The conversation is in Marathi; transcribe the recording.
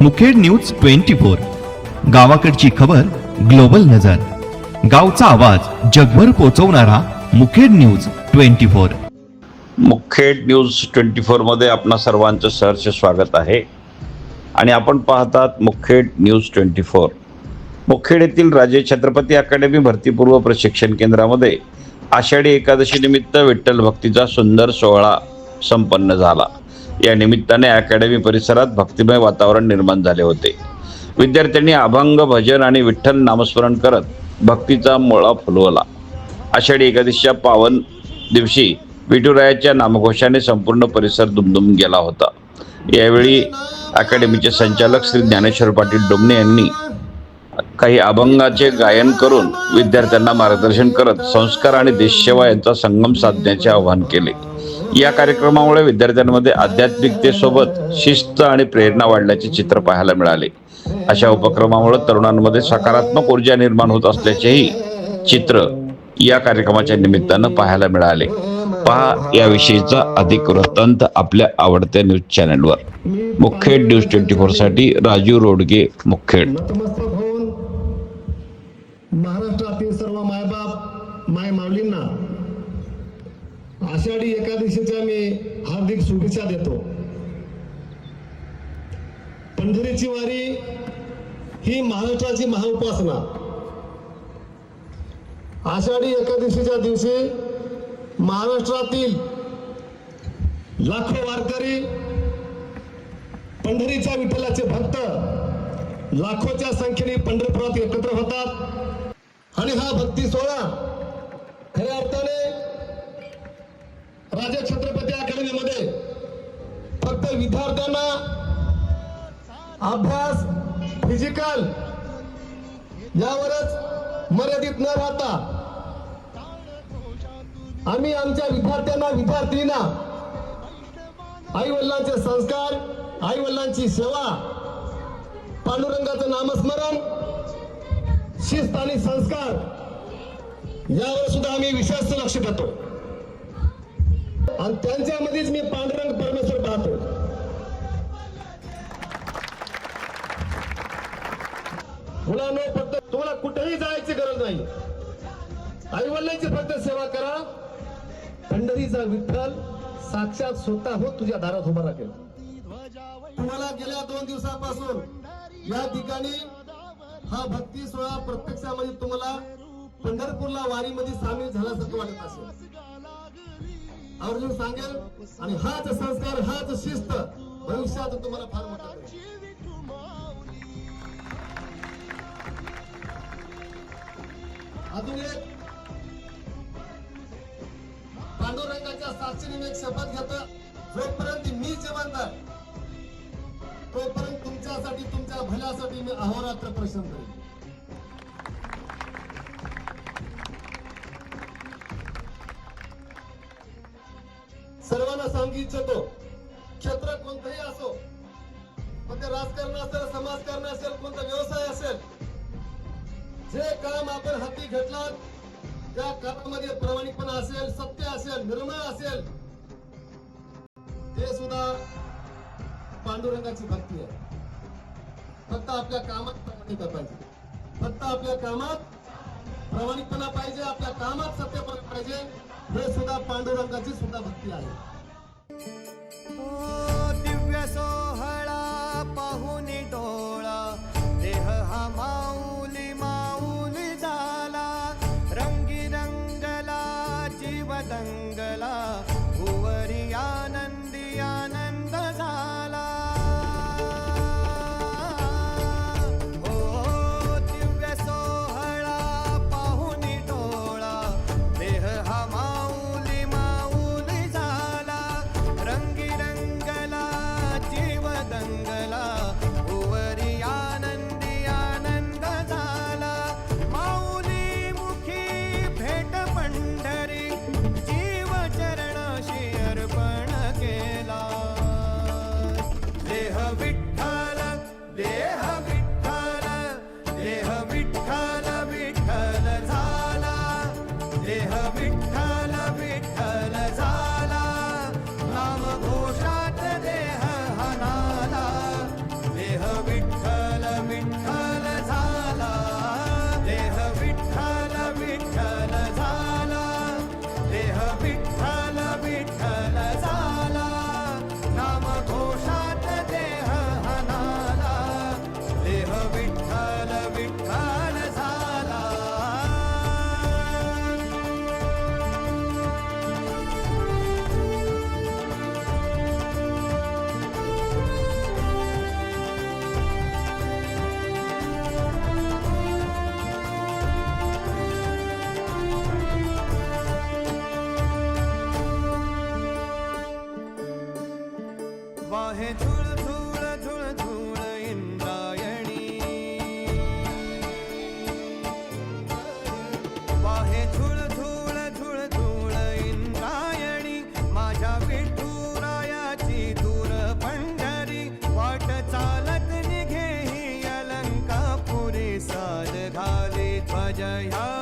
मुखेड न्यूज 24, गावाकडची खबर ग्लोबल नजर, गावचा आवाज जगभर पोहोचवणारा मुखेड न्यूज 24. मुखेड न्यूज 24 मध्ये आपणा सर्वांचं सहर्ष स्वागत आहे आणि आपण पाहतात मुखेड न्यूज 24. मुखेड येथील राजे छत्रपती अकॅडमी भरतीपूर्व प्रशिक्षण केंद्रामध्ये आषाढी एकादशी निमित्त विठ्ठल भक्तीचा सुंदर सोहळा संपन्न झाला. या निमित्ताने अकॅडमी परिसरात भक्तिमय वातावरण निर्माण झाले होते. विद्यार्थ्यांनी अभंग, भजन आणि विठ्ठल नामस्मरण करत भक्तीचा मोळा फुलवला. आषाढी एकादशीच्या पावन दिवशी विठुरायाच्या नामघोषाने संपूर्ण परिसर दुमदुम गेला होता. यावेळी अकॅडमीचे संचालक श्री ज्ञानेश्वर पाटील डोमणे यांनी काही अभंगाचे गायन करून विद्यार्थ्यांना मार्गदर्शन करत संस्कार आणि देशसेवा यांचा संगम साधण्याचे आवाहन केले. या कार्यक्रमामुळे विद्यार्थ्यांमध्ये आध्यात्मिकतेसोबत शिस्त आणि प्रेरणा वाढल्याचे चित्र पाहायला मिळाले. अशा उपक्रमामुळे तरुणांमध्ये सकारात्मक ऊर्जा निर्माण होत असल्याचेही चित्र या कार्यक्रमाच्या निमित्तानं पाहायला मिळाले. पहा याविषयीचा अधिक वृत्तांत आपल्या आवडत्या न्यूज चॅनलवर. मुखेड न्यूज 24 साठी राजू रोडगे, मुखेड. महाराष्ट्रातील सर्व मायबाप माय माऊलींना आषाढी एकादशीच्या मी हार्दिक शुभेच्छा देतो. पंढरीची वारी ही महाराष्ट्राची महाउपासना. आषाढी एकादशीच्या दिवशी महाराष्ट्रातील लाखो वारकरी, पंढरीच्या विठ्ठलाचे भक्त लाखोच्या संख्येने पंढरपुरात एकत्र होतात आणि हा भक्ती सोहळा खऱ्या अर्थाने राजे छत्रपती अकॅडमीमध्ये फक्त विद्यार्थ्यांना अभ्यास, फिजिकल यावरच मर्यादित न राहता आम्ही आमच्या विद्यार्थ्यांना, विद्यार्थिनींना आई वडिलांचे संस्कार, आई वडिलांची सेवा, पांडुरंगाचं नामस्मरण, शिस्त आणि संस्कार यावर सुद्धा आम्ही विशेष लक्ष देतो आणि त्यांच्यामध्येच मी पांडुरंग परमेश्वर पाहतो. मुलांनो, फक्त तुम्हाला कुठेही जायची गरज नाही. आई वडिलांची फक्त सेवा करा. पंढरीचा विठ्ठल साक्षात स्वतः हो तुझ्या दारात उभा राखेल. तुम्हाला गेल्या 2 दिवसापासून या ठिकाणी हा भक्ती सोहळा प्रत्यक्षामध्ये तुम्हाला पंढरपूरला वारीमध्ये सामील झाल्यासारखं वाटत असेल. अर्जुन सांगेल आणि हाच संस्कार, हाच शिस्त भविष्यात तुम्हाला फार मोठा करेल. अजून एक पांडुरंगाच्या साक्षीने मी एक शपथ घेतो, जोपर्यंत मी जिवंत आहे तोपर्यंत तुमच्यासाठी, तुमच्या भल्यासाठी मी अहोरात्र परिश्रम करेन. सर्वांना सांगू इच्छितो, क्षेत्र कोणतंही असो, मग ते राजकारण असेल, समाजकारण असेल, कोणता व्यवसाय असेल, जे काम आपण हाती घेतलं त्या कामामध्ये प्रामाणिकपणा असेल, सत्य असेल, निर्मळ असेल, ते सुद्धा पांडुरंगाची भक्ती आहे. फक्त आपल्या कामात प्रामाणिकता पाहिजे, फक्त आपल्या कामात प्रामाणिकपणा पाहिजे, आपल्या कामात सत्यपणा पाहिजे. हे सुद्धा पांडुरंगाची सुद्धा भक्ती आहे. दिव्य सोहळा पाहून डोळा, देह हा माऊली माऊली झाला. रंगी रंगला जीव दंगला, भुवरी आनंदी आनंद झाला. हो दिव्य सोहळा पाहून डोळा, देह हा माऊली माऊली झाला. रंगी रंगला जीव दंगला, भुवरी आनंदी आनंद झाला. माऊली मुखी भेट पंढरी, जीव चरणाशी अर्पण केला. वाहे झुळ झुळ झुळ झुळ इंद्रायणी, वाहे झुळ झुळ झुळ झुळ इंद्रायणी, माझ्या विठुरायाची दूर पंढरी, वाट चालत निघे ही अलंकापुरी, साद घाली ध्वज ह्या